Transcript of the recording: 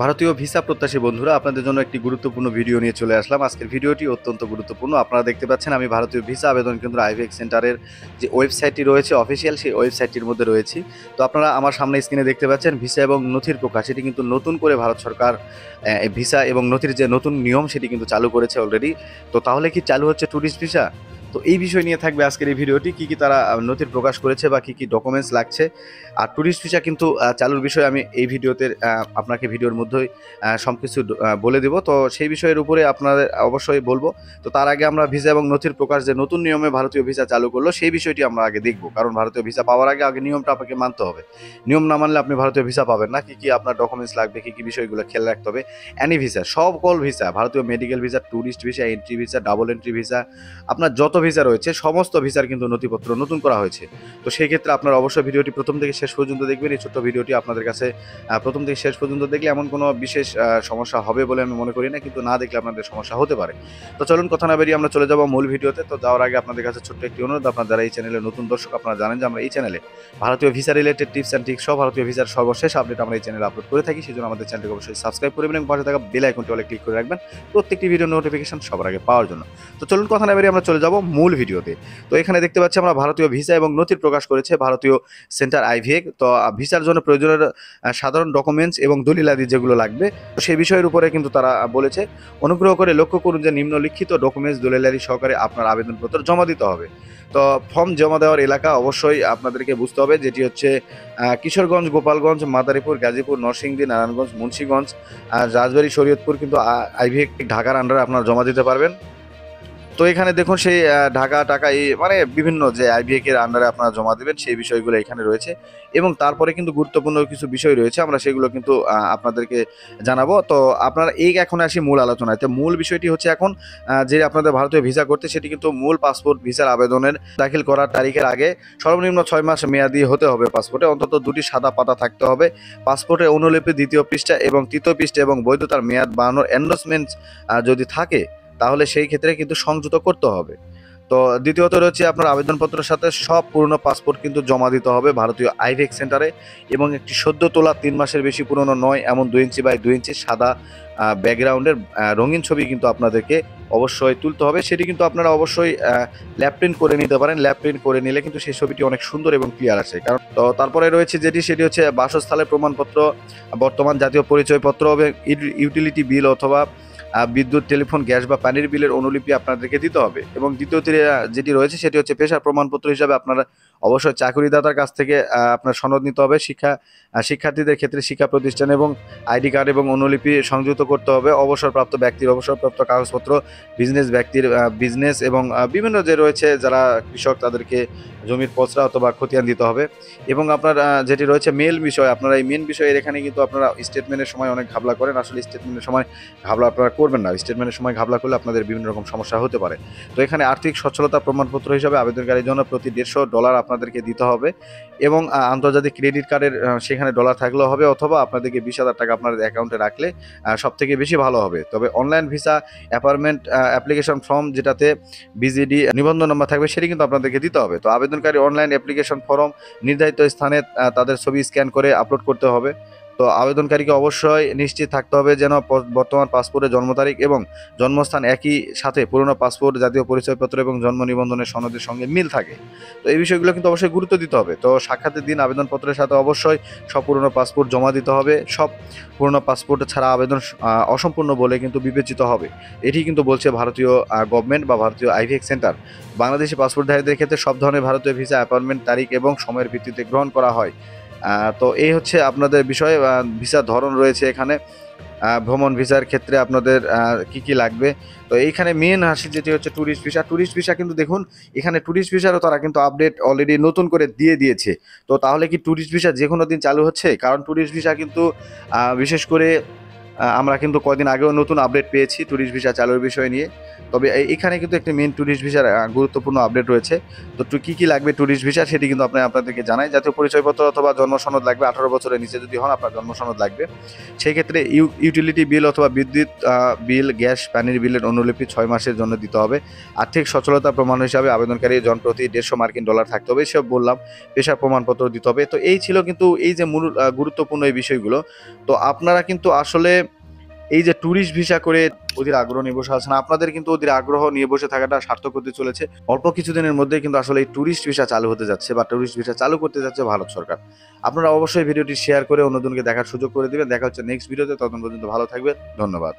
ভারতীয় ভিসা প্রত্যাশী বন্ধুরা, আপনাদের জন্য একটি গুরুত্বপূর্ণ ভিডিও নিয়ে চলে আসলাম। আজকের ভিডিওটি অত্যন্ত গুরুত্বপূর্ণ। আপনারা দেখতে পাচ্ছেন আমি ভারতীয় ভিসা আবেদন কেন্দ্র আইভিএক্স সেন্টারের যে ওয়েবসাইটটি রয়েছে অফিসিয়াল, সেই ওয়েবসাইটটির মধ্যে রয়েছি। তো আপনারা আমার সামনে স্ক্রিনে দেখতে পাচ্ছেন ভিসা এবং নথির প্রকাশ। এটি কিন্তু নতুন করে ভারত সরকার ভিসা এবং নথির যে নতুন নিয়ম সেটি কিন্তু চালু করেছে অলরেডি। তো তাহলে কি চালু হচ্ছে ট্যুরিস্ট ভিসা? তো এই বিষয় নিয়ে থাকবে আজকের এই ভিডিওটি। কী কী তারা নথির প্রকাশ করেছে বা কী কী ডকুমেন্টস লাগছে। আর ট্যুরিস্ট ভিসা কিন্তু চালুর বিষয়ে আমি এই ভিডিওতে আপনাকে ভিডিওর মধ্যেই সব কিছু বলে দেব। তো সেই বিষয়ের উপরে আপনাদের অবশ্যই বলবো। তো তার আগে আমরা ভিসা এবং নথির প্রকাশ যে নতুন নিয়মে ভারতীয় ভিসা চালু করলো সেই বিষয়টি আমরা আগে দেখব। কারণ ভারতীয় ভিসা পাওয়ার আগে আগে নিয়মটা আপনাকে মানতে হবে। নিয়ম না মানলে আপনি ভারতীয় ভিসা পাবেন না। কী কী আপনার ডকুমেন্টস লাগবে, কী কী বিষয়গুলো খেয়াল রাখতে হবে। অ্যানি ভিসা, সকল ভিসা, ভারতীয় medical visa, tourist visa, entry visa, double entry visa, আপনার যত ভিসা রয়েছে সমস্ত ভিসার কিন্তু নথিপত্র নতুন করা হয়েছে। তো সেই ক্ষেত্রে আপনারা অবশ্যই ভিডিওটি প্রথম থেকে শেষ পর্যন্ত দেখবেন। এই ছোট্ট ভিডিওটি আপনাদের কাছে প্রথম থেকে শেষ পর্যন্ত দেখলে এমন কোনো বিশেষ সমস্যা হবে বলে আমি মনে করি না, কিন্তু না দেখলে আপনাদের সমস্যা হতে পারে। তো চলুন কথা না বেরিয়ে আমরা চলে যাব মূল ভিডিওতে। তো যাওয়ার আগে আপনাদের কাছে ছোট্ট একটি অনুরোধ, আপনারা যারা এই চ্যানেলে নতুন দর্শক, আপনারা জানেন যে আমরা এই চ্যানেলে ভারতীয় visa related tips and tricks সহ ভারতীয় ভিসার সর্বশেষ আপডেট আমরা এই চ্যানেলে আপলোড করে থাকি। সেজন্য আমাদের চ্যানেলকে অবশ্যই সাবস্ক্রাইব করবেন এবং পাশে থাকা বেল আইকনটি অলে ক্লিক করে রাখবেন প্রত্যেকটি ভিডিও নোটিফিকেশন সবার আগে পাওয়ার জন্য। তো চলুন কথা না বেরিয়ে আমরা চলে যাব মূল ভিডিওতে। তো এখানে দেখতে পাচ্ছি আমরা ভারতীয় ভিসা এবং নথির প্রকাশ করেছে ভারতীয় সেন্টার আইভিএক। তো ভিসার জন্য প্রয়োজনীয় সাধারণ ডকুমেন্টস এবং দলিলাদি যেগুলো লাগবে সেই বিষয়ের উপরে কিন্তু তারা বলেছে, অনুগ্রহ করে লক্ষ্য করুন যে নিম্নলিখিত ডকুমেন্টস দলিলাদি সহকারে আপনার আবেদনপত্র জমা দিতে হবে। তো ফর্ম জমা দেওয়ার এলাকা অবশ্যই আপনাদেরকে বুঝতে হবে, যেটি হচ্ছে কিশোরগঞ্জ, গোপালগঞ্জ, মাদারীপুর, গাজীপুর, নরসিংদী, নারায়ণগঞ্জ, মুন্সিগঞ্জ, রাজবাড়ী, শরীয়তপুর কিন্তু আইভিএক ঢাকার আন্ডারে আপনারা জমা দিতে পারবেন। তো এখানে দেখুন সেই টাকা এই মানে বিভিন্ন যে আইভিএক এর আন্ডারে আপনারা জমা দেবেন সেই বিষয়গুলো এখানে রয়েছে। এবং তারপরে কিন্তু গুরুত্বপূর্ণ কিছু বিষয় রয়েছে, আমরা সেগুলো কিন্তু আপনাদেরকে জানাবো। তো আপনারা এখন আসি মূল আলোচনায়। তো মূল বিষয়টি হচ্ছে এখন যে আপনাদের ভারতীয় ভিসা করতে, সেটি কিন্তু মূল পাসপোর্ট ভিসার আবেদনের দাখিল করার তারিখের আগে সর্বনিম্ন 6 মাস মেয়াদি হতে হবে। পাসপোর্টে অন্তত 2টি সাদা পাতা থাকতে হবে। পাসপোর্টের অনুলিপি 2য় পৃষ্ঠা এবং 3য় পৃষ্ঠা এবং বৈধতার মেয়াদ বাড়ানোর এন্ডোর্সমেন্ট যদি থাকে তাহলে সেই ক্ষেত্রে কিন্তু সংযুক্ত করতে হবে। তো দ্বিতীয়ত রয়েছে আপনার আবেদনপত্রের সাথে সব পুরনো পাসপোর্ট কিন্তু জমা দিতে হবে ভারতীয় আইভিএক সেন্টারে, এবং একটি সদ্য তোলা 3 মাসের বেশি পুরনো নয় এমন 2 ইঞ্চি বাই 2 ইঞ্চি সাদা ব্যাকগ্রাউন্ডের রঙিন ছবি কিন্তু আপনাদেরকে অবশ্যই তুলতে হবে। সেটি কিন্তু আপনারা অবশ্যই ল্যাব প্রিন্ট করে নিতে পারেন। ল্যাব প্রিন্ট করে নিলে কিন্তু সেই ছবিটি অনেক সুন্দর এবং ক্লিয়ার আসে। কারণ তো তারপরে রয়েছে সেটি হচ্ছে বাসস্থলের প্রমাণপত্র, বর্তমান জাতীয় পরিচয়পত্র এবং ইউটিলিটি বিল অথবা বিদ্যুৎ, টেলিফোন, গ্যাস বা পানির বিলের অনুলিপি আপনাদেরকে দিতে হবে। এবং দ্বিতীয়তে যেটি রয়েছে সেটি হচ্ছে পেশার প্রমাণপত্র হিসাবে আপনারা অবশ্যই চাকরিদাতার কাছ থেকে আপনার সনদ নিতে হবে। শিক্ষার্থীদের ক্ষেত্রে শিক্ষা প্রতিষ্ঠান এবং আইডি কার্ড এবং অনুলিপি সংযুক্ত করতে হবে। অবসরপ্রাপ্ত ব্যক্তির অবসরপ্রাপ্ত কাগজপত্র, বিজনেস ব্যক্তির বিজনেস এবং বিভিন্ন যে রয়েছে যারা কৃষক তাদেরকে জমির পচরা অথবা খতিয়ান দিতে হবে। এবং আপনার যেটি রয়েছে মেল বিষয়, আপনারা এই মেন বিষয়ের এখানে কিন্তু আপনারা স্টেটমেন্টের সময় অনেক ঘাবলা করেন। আসলে স্টেটমেন্টের সময় ঘাবলা আপনারা করবেন না। স্টেটমেন্টের সময় ঘাবলা করলে আপনাদের বিভিন্ন রকম সমস্যা হতে পারে। তো এখানে আর্থিক সচ্ছলতা প্রমাণপত্র হিসাবে আবেদনকারীর জন্য প্রতি $150 আপনাদেরকে দিতে হবে। এবং আন্তর্জাতিক ক্রেডিট কার্ডের সেখানে ডলার থাকলেও হবে, অথবা আপনাদেরকে 20,000 টাকা আপনাদের অ্যাকাউন্টে রাখলে সব থেকে বেশি ভালো হবে। তবে online visa appointment application form, যেটাতে বিজিডি নিবন্ধন নম্বর থাকবে, সেটি কিন্তু আপনাদেরকে দিতে হবে। তো আবেদনকারী অনলাইন অ্যাপ্লিকেশন ফর্ম নির্ধারিত স্থানে তাদের ছবি স্ক্যান করে আপলোড করতে হবে। তো আবেদনকারীকে অবশ্যই নিশ্চিত থাকতে হবে যেন বর্তমান পাসপোর্টের জন্ম তারিখ এবং জন্মস্থান একই সাথে পুরনো পাসপোর্ট, জাতীয় পরিচয়পত্র এবং জন্ম নিবন্ধনের সনদের সঙ্গে মিল থাকে। তো এই বিষয়গুলো কিন্তু অবশ্যই গুরুত্ব দিতে হবে। তো সাক্ষাতের দিন আবেদনপত্রের সাথে অবশ্যই সব পুরনো পাসপোর্ট জমা দিতে হবে। সব পুরনো পাসপোর্ট ছাড়া আবেদন অসম্পূর্ণ বলে কিন্তু বিবেচিত হবে। এটি কিন্তু বলছে ভারতীয় গভর্নমেন্ট বা ভারতীয় আইভিএক সেন্টার। বাংলাদেশি পাসপোর্টধারীদের ক্ষেত্রে সব ধরনের ভারতীয় ভিসা অ্যাপয়েন্টমেন্ট তারিখ এবং সময়ের ভিত্তিতে গ্রহণ করা হয়। তো এই হচ্ছে আপনাদের বিষয়। ভিসার ধরন রয়েছে এখানে। ভ্রমণ ভিসার ক্ষেত্রে আপনাদের কি কি লাগবে। তো এইখানে মেন আসে যেটি হচ্ছে ট্যুরিস্ট ভিসা। ট্যুরিস্ট ভিসা কিন্তু দেখুন এখানে ট্যুরিস্ট ভিসারও তারা কিন্তু আপডেট অলরেডি নতুন করে দিয়েছে। তো তাহলে কি ট্যুরিস্ট ভিসা যে কোনো দিন চালু হচ্ছে? কারণ ট্যুরিস্ট ভিসা কিন্তু বিশেষ করে আমরা কিন্তু কয়দিন আগেও নতুন আপডেট পেয়েছি ট্যুরিস্ট ভিসা চালুর বিষয় নিয়ে। তবে এখানে কিন্তু একটা মেন ট্যুরিস্ট ভিসার গুরুত্বপূর্ণ আপডেট রয়েছে। তো কী কী লাগবে ট্যুরিস্ট ভিসা সেটি কিন্তু আপনাদেরকে জানাই। জাতীয় পরিচয়পত্র অথবা জন্ম সনদ লাগবে, 18 বছরের নিচে যদি হন আপনার জন্ম সনদ লাগবে। সেই ক্ষেত্রে ইউটিলিটি বিল অথবা বিদ্যুৎ বিল, গ্যাস, পানির বিলের অনুলিপি 6 মাসের জন্য দিতে হবে। আর্থিক সচ্ছলতা প্রমাণ হিসাবে আবেদনকারী জনপ্রতি $150 থাকতে হবে, এসব বললাম। পেশার প্রমাণপত্র দিতে হবে। তো এই ছিল কিন্তু এই যে মূল গুরুত্বপূর্ণ এই বিষয়গুলো। তো আপনারা কিন্তু আসলে এই যে ট্যুরিস্ট ভিসা করে অধীর আগ্রহ নিয়ে বসে আছেন, আপনাদের কিন্তু অধীর আগ্রহ নিয়ে বসে থাকাটা সার্থক হতে চলেছে। অল্প কিছুদিনের মধ্যে কিন্তু আসলে এই ট্যুরিস্ট ভিসা চালু হতে যাচ্ছে বা ট্যুরিস্ট ভিসা চালু করতে যাচ্ছে ভারত সরকার। আপনারা অবশ্যই ভিডিওটি শেয়ার করে অন্যজনকে দেখার সুযোগ করে দিবেন। দেখা হচ্ছে নেক্সট ভিডিওতে, ততক্ষণ পর্যন্ত ভালো থাকবেন। ধন্যবাদ।